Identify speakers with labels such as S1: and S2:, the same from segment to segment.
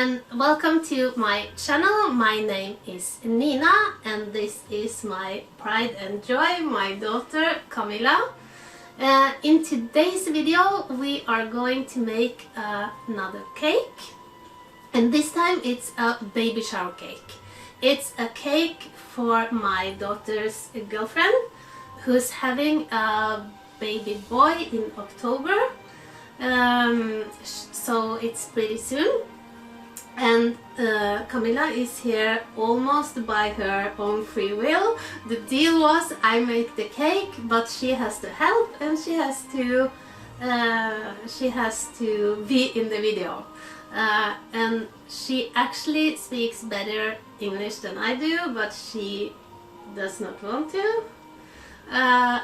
S1: and welcome to my channel. My name is Nina and this is my pride and joy, my daughter Camilla. In today's video we are going to make another cake, and this time it's a baby shower cake. It's a cake for my daughter's girlfriend who's having a baby boy in October. So it's pretty soon, and Camilla is here almost by her own free will. The deal was I make the cake, but she has to help and she has to be in the video. And she actually speaks better English than I do, but she does not want to.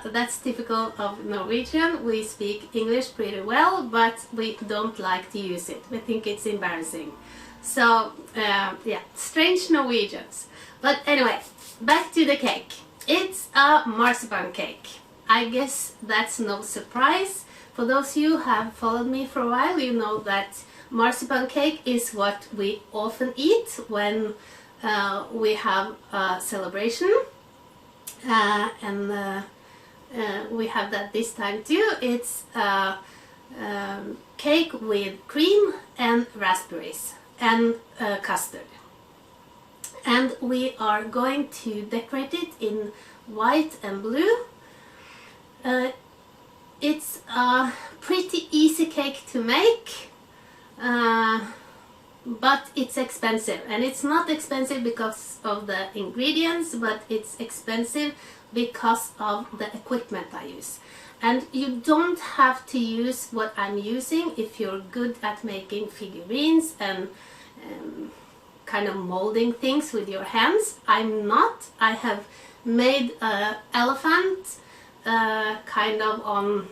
S1: That's typical of Norwegian. We speak English pretty well, but we don't like to use it. We think it's embarrassing. So yeah, strange Norwegians. But anyway, back to the cake. It's a marzipan cake. I guess that's no surprise. For those of you who have followed me for a while, you know that marzipan cake is what we often eat when we have a celebration. We have that this time too. It's cake with cream and raspberries and custard, and we are going to decorate it in white and blue. It's a pretty easy cake to make, but it's expensive, and it's not expensive because of the ingredients, but it's expensive because of the equipment I use. And you don't have to use what I'm using if you're good at making figurines and kind of molding things with your hands. I'm not. I have made an elephant kind of on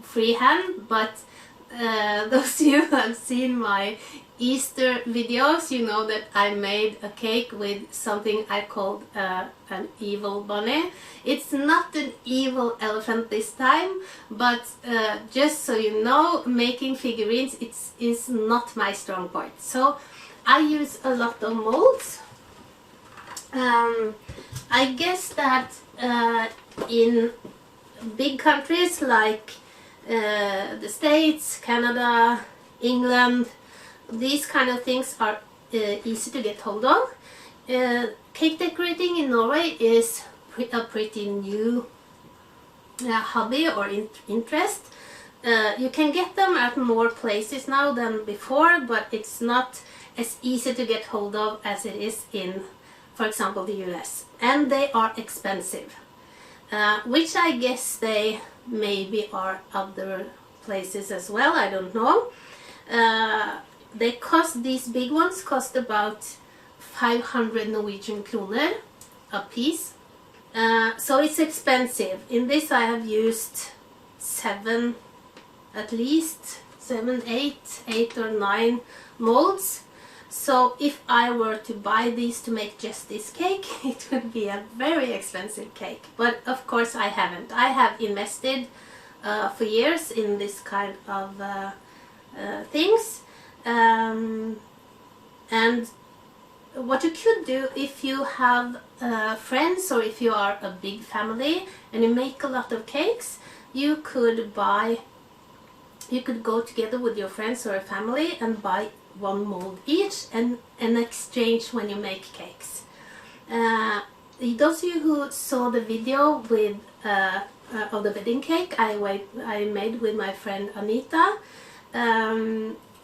S1: freehand, but those of you who have seen my Easter videos, you know that I made a cake with something I called an evil bunny. It's not an evil elephant this time, but just so you know, making figurines is not my strong point. So I use a lot of molds. I guess that in big countries like the States, Canada, England, these kind of things are easy to get hold of. Cake decorating in Norway is a pretty new hobby or interest. You can get them at more places now than before, but it's not as easy to get hold of as it is in, for example, the US. And they are expensive, which I guess they maybe are other places as well, I don't know. They cost, these big ones cost about 500 Norwegian kroner a piece. So it's expensive. In this I have used at least 7, 8 or 9 molds. So if I were to buy these to make just this cake, it would be a very expensive cake. But of course I haven't. I have invested for years in this kind of things. And what you could do if you have friends, or if you are a big family and you make a lot of cakes, you could go together with your friends or a family and buy one mold each and exchange when you make cakes. Those of you who saw the video with of the wedding cake I made with my friend Anita,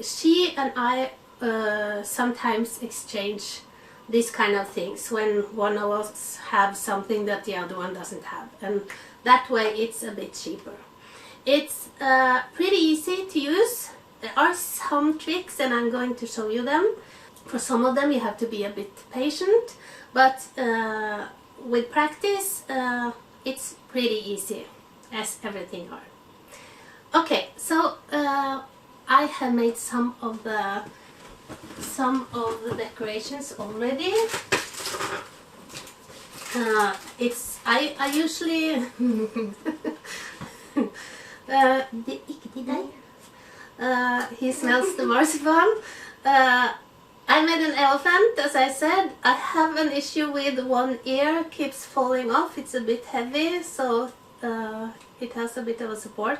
S1: she and I sometimes exchange these kind of things when one of us have something that the other one doesn't have, and that way it's a bit cheaper. It's pretty easy to use. There are some tricks and I'm going to show you them. For some of them you have to be a bit patient, but with practice it's pretty easy, as everything are. Okay, so I have made some of the decorations already. I usually He smells the marzipan. I made an elephant, as I said. I have an issue with one ear keeps falling off. It's a bit heavy, so it has a bit of a support.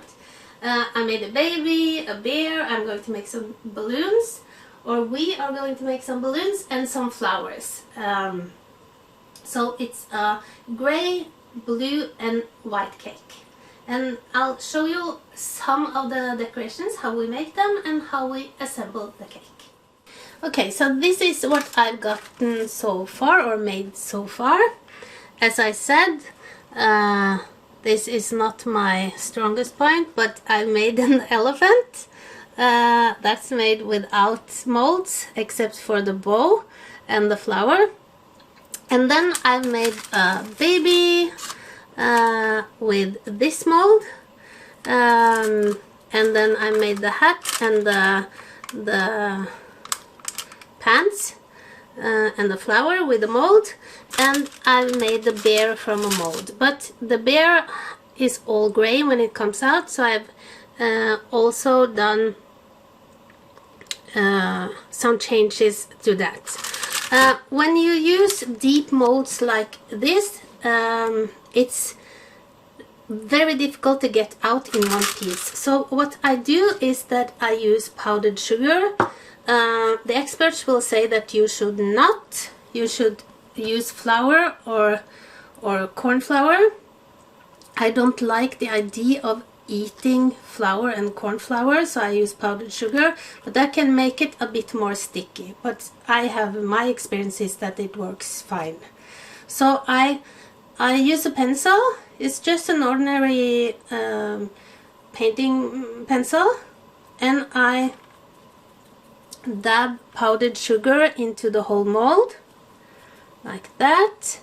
S1: I made a baby, a bear. I'm going to make some balloons, or we are going to make some balloons and some flowers. So it's a gray, blue and white cake. And I'll show you some of the decorations, how we make them and how we assemble the cake. Okay, so this is what I've gotten so far, or made so far. As I said, this is not my strongest point, but I made an elephant. That's made without molds, except for the bow and the flower. And then I made a baby with this mold. And then I made the hat and the pants and the flower with the mold, and I made the bear from a mold. But the bear is all gray when it comes out, so I've also done some changes to that. When you use deep molds like this, it's very difficult to get out in one piece. So what I do is that I use powdered sugar. The experts will say that you should not. You should use flour or corn flour. I don't like the idea of eating flour and corn flour, so I use powdered sugar, but that can make it a bit more sticky. But my experience is that it works fine. So I use a pencil. It's just an ordinary painting pencil, and I dab powdered sugar into the whole mold like that.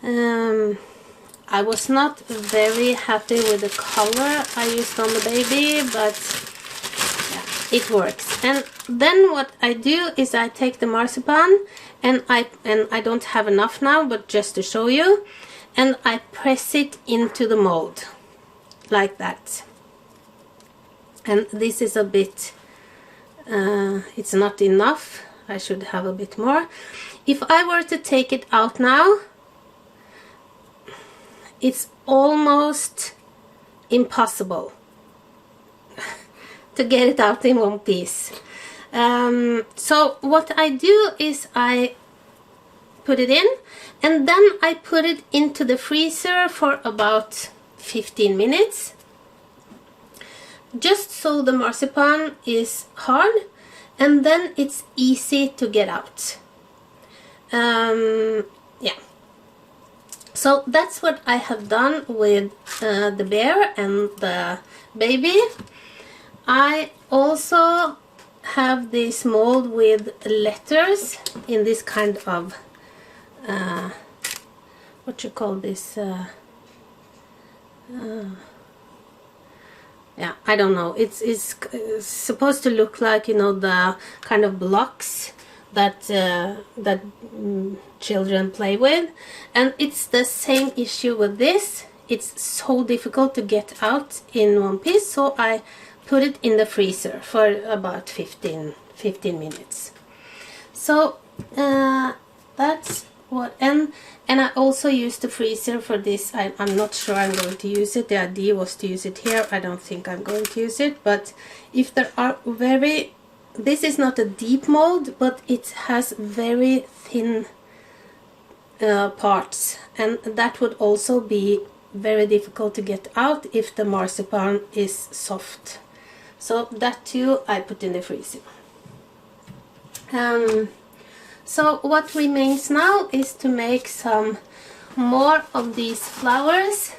S1: I was not very happy with the color I used on the baby, but yeah, it works. And then what I do is I take the marzipan, and I don't have enough now, but just to show you, and I press it into the mold like that. And this is a bit it's not enough. I should have a bit more. If I were to take it out now, it's almost impossible to get it out in one piece. So what I do is I put it in, and then I put it into the freezer for about 15 minutes. Just so the marzipan is hard, and then it's easy to get out. Yeah. So that's what I have done with the bear and the baby. I also have this mold with letters in this kind of what you call this? Yeah, I don't know. It's supposed to look like, you know, the kind of blocks that children play with, and it's the same issue with this. It's so difficult to get out in one piece, so I put it in the freezer for about 15 minutes. So that's what, and I also used the freezer for this. I'm not sure I'm going to use it. The idea was to use it here. I don't think I'm going to use it, but if there are this is not a deep mold, but it has very thin parts, and that would also be very difficult to get out if the marzipan is soft. So that too I put in the freezer. So what remains now is to make some more of these flowers.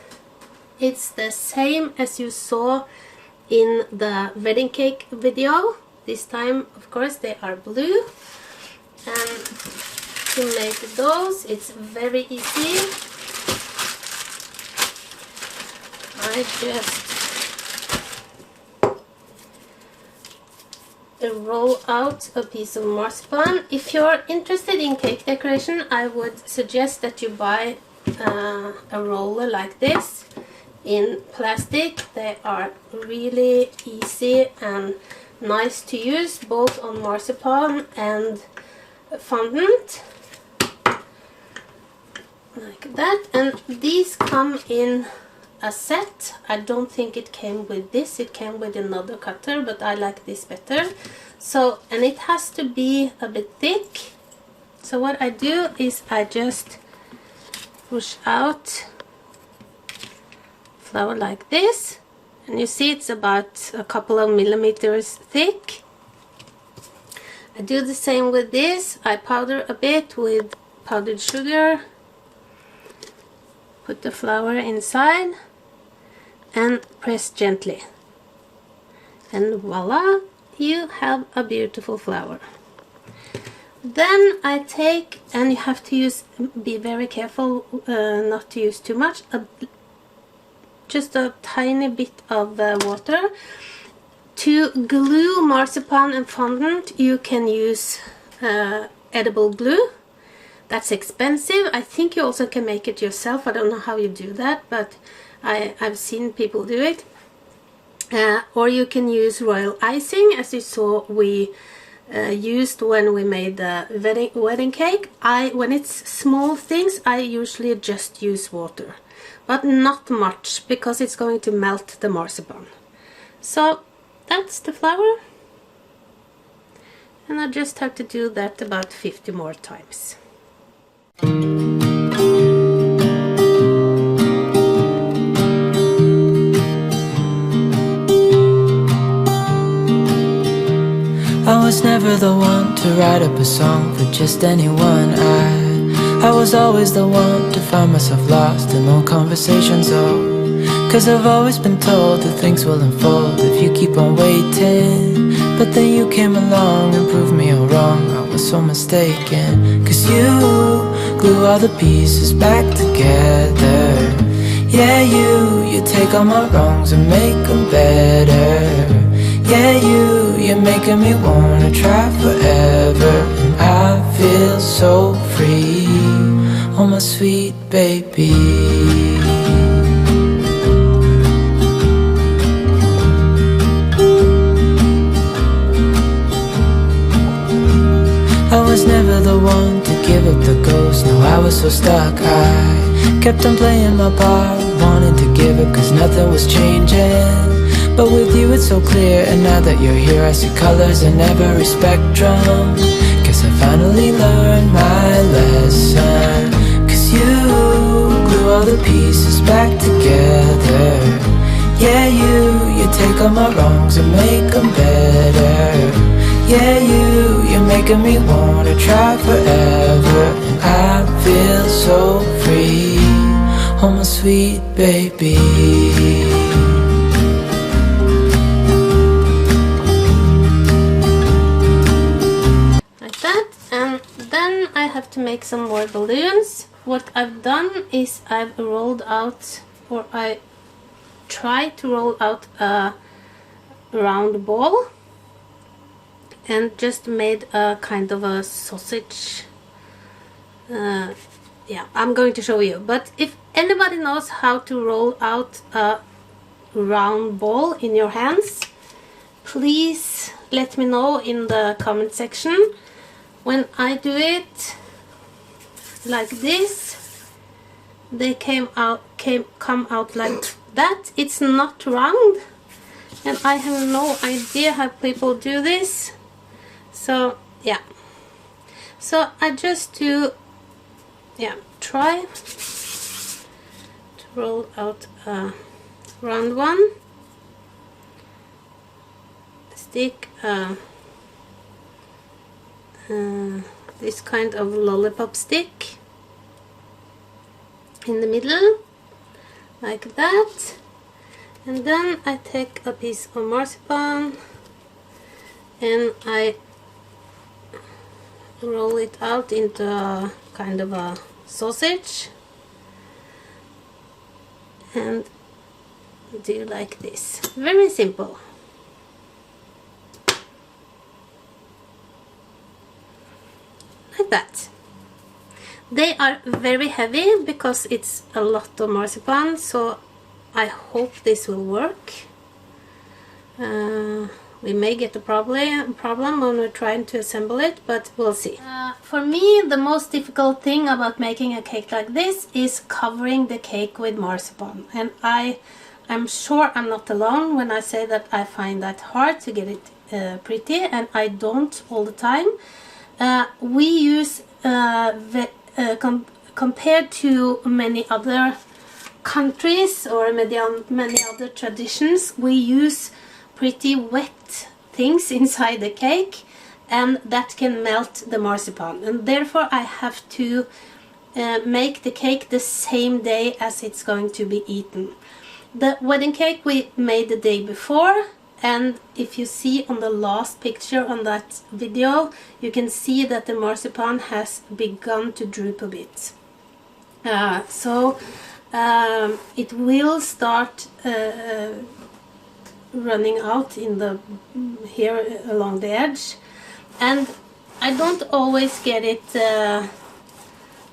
S1: It's the same as you saw in the wedding cake video. This time, of course, they are blue. And to make those, it's very easy. I just roll out a piece of marzipan. If you're interested in cake decoration, I would suggest that you buy a roller like this in plastic. They are really easy and nice to use both on marzipan and fondant, like that. And these come in a set. I don't think it came with this, it came with another cutter, but I like this better. So, and it has to be a bit thick. So what I do is I just push out flour like this, and you see it's about a couple of millimeters thick. I do the same with this. I powder a bit with powdered sugar, put the flour inside and press gently, and voila, you have a beautiful flour. Then I take, and you have to use, be very careful not to use too much, just a tiny bit of water. To glue marzipan and fondant you can use edible glue. That's expensive. I think you also can make it yourself. I don't know how you do that, but I've seen people do it. Or you can use royal icing, as you saw we used when we made the wedding cake. When it's small things, I usually just use water, but not much, because it's going to melt the marzipan. So that's the flour, and I just have to do that about 50 more times.
S2: I was never the one to write up a song for just anyone. I was always the one to find myself lost in long conversations. Oh, 'cause I've always been told that things will unfold if you keep on waiting. But then you came along and proved me all wrong. I was so mistaken, 'cause you glue all the pieces back together. Yeah, you take all my wrongs and make them better. Yeah, you're making me wanna try forever. And I feel so free, oh my sweet baby. I was never the one to give up the ghost. No, I was so stuck. I kept on playing my part, wanting to give up 'cause nothing was changing. But with you it's so clear, and now that you're here I see colors in every spectrum. Guess I finally learned my lesson. 'Cause you glue all the pieces back together. Yeah, you take all my wrongs and make them better. Yeah, you're making me wanna try forever. And I feel so free, oh my sweet baby.
S1: I have to make some more balloons. What I've done is I've rolled out, or I try to roll out a round ball and just made a kind of a sausage. Yeah, I'm going to show you, but if anybody knows how to roll out a round ball in your hands, please let me know in the comment section. When I do it like this, they come out like that. It's not round, and I have no idea how people do this. So yeah, so I just do, yeah, try to roll out a round one, stick this kind of lollipop stick in the middle, like that, and then I take a piece of marzipan and I roll it out into a kind of a sausage and do like this. Very simple. Like that. They are very heavy because it's a lot of marzipan, so I hope this will work. we may get a problem when we're trying to assemble it, but we'll see. For me, the most difficult thing about making a cake like this is covering the cake with marzipan. And I'm sure I'm not alone when I say that I find that hard to get it pretty, and I don't all the time. We use, compared to many other countries or many other traditions, we use pretty wet things inside the cake, and that can melt the marzipan, and therefore I have to make the cake the same day as it's going to be eaten. The wedding cake we made the day before, and if you see on the last picture on that video, you can see that the marzipan has begun to droop a bit. So it will start running out in the here along the edge, and I don't always get it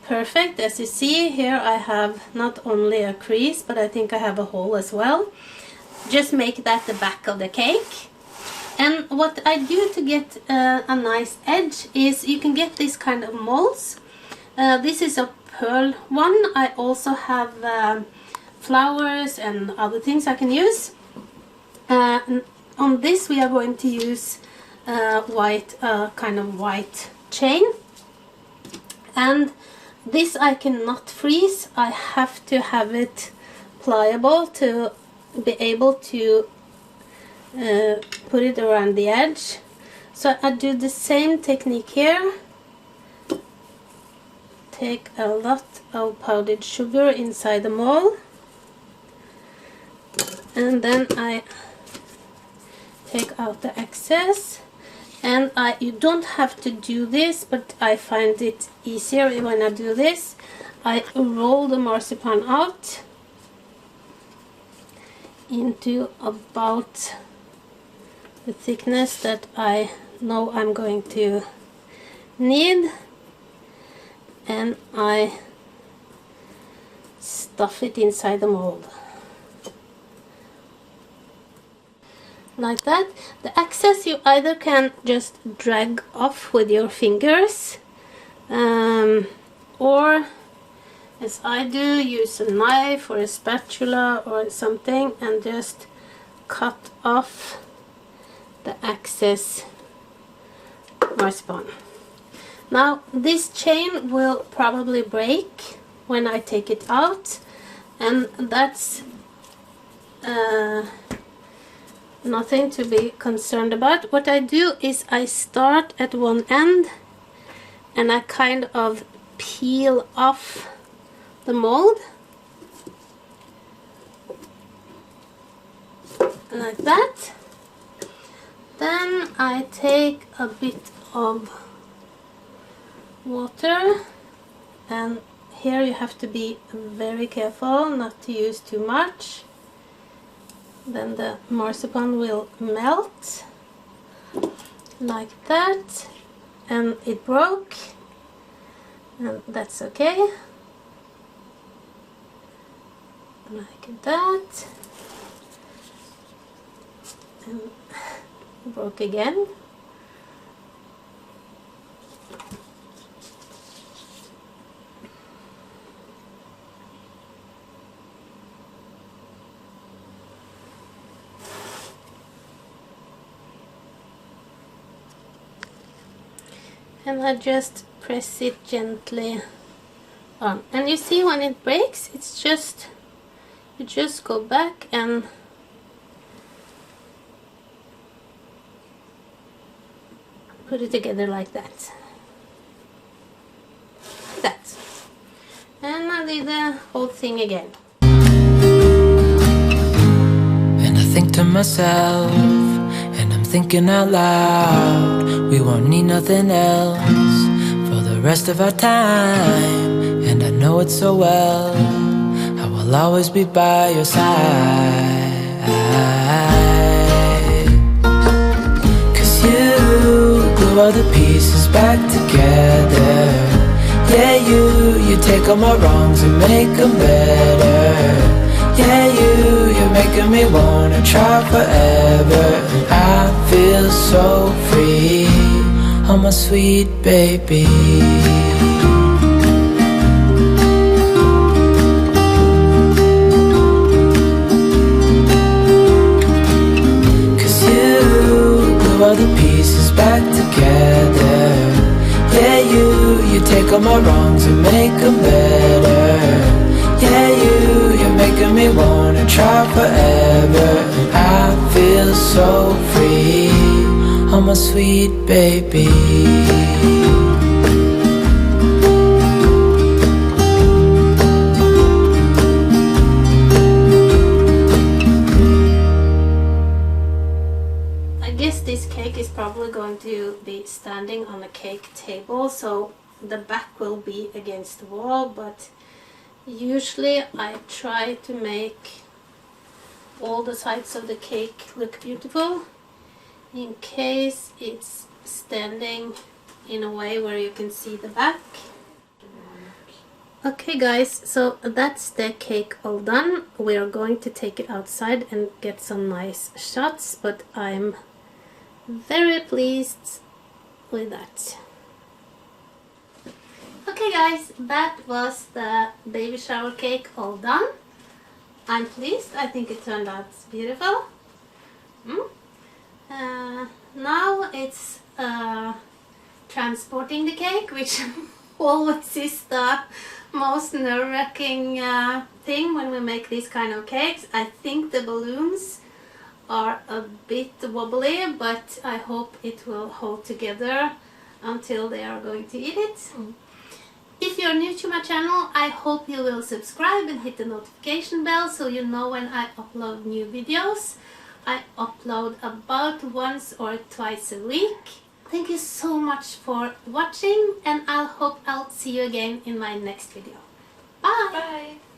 S1: perfect. As you see here, I have not only a crease, but I think I have a hole as well. Just make that the back of the cake. And what I do to get a nice edge is you can get this kind of molds. This is a pearl one. I also have flowers and other things I can use. On this we are going to use white, kind of white chain, and this I cannot freeze. I have to have it pliable to be able to put it around the edge. So I do the same technique here. Take a lot of powdered sugar inside the mold, and then I take out the excess. And you don't have to do this, but I find it easier when I do this. I roll the marzipan out into about the thickness that I know I'm going to need, and I stuff it inside the mold. Like that. The excess you either can just drag off with your fingers, or as I do, use a knife or a spatula or something and just cut off the excess marzipan. Now this chain will probably break when I take it out, and that's nothing to be concerned about. What I do is I start at one end and I kind of peel off the mold like that. Then I take a bit of water, and here you have to be very careful not to use too much. Then the marzipan will melt like that, and it broke, and that's okay, like that, and broke again. And I just press it gently on. And you see when it breaks, it's just, you just go back and put it together like that. Like that. And I do the whole thing again.
S2: And I think to myself, and I'm thinking out loud, we won't need nothing else for the rest of our time. And I know it so well, I will always be by your side. 'Cause you glue all the pieces back together. Yeah, you take all my wrongs and make them better. Yeah, you're making me wanna try forever. And I feel so free. Oh my sweet baby. All the pieces back together. Yeah, you take all my wrongs and make them better. Yeah, you're making me wanna try forever. And I feel so free. Oh my sweet baby.
S1: This cake is probably going to be standing on a cake table, so the back will be against the wall, but usually I try to make all the sides of the cake look beautiful in case it's standing in a way where you can see the back. Okay guys, so that's the cake all done. We are going to take it outside and get some nice shots, but I'm very pleased with that. Okay guys, that was the baby shower cake all done. I'm pleased. I think it turned out beautiful. Now it's transporting the cake, which always is the most nerve-wracking thing when we make these kind of cakes. I think the balloons are a bit wobbly, but I hope it will hold together until they are going to eat it. If you're new to my channel, I hope you will subscribe and hit the notification bell so you know when I upload new videos. I upload about once or twice a week. Thank you so much for watching, and I hope I'll see you again in my next video. Bye!
S3: Bye!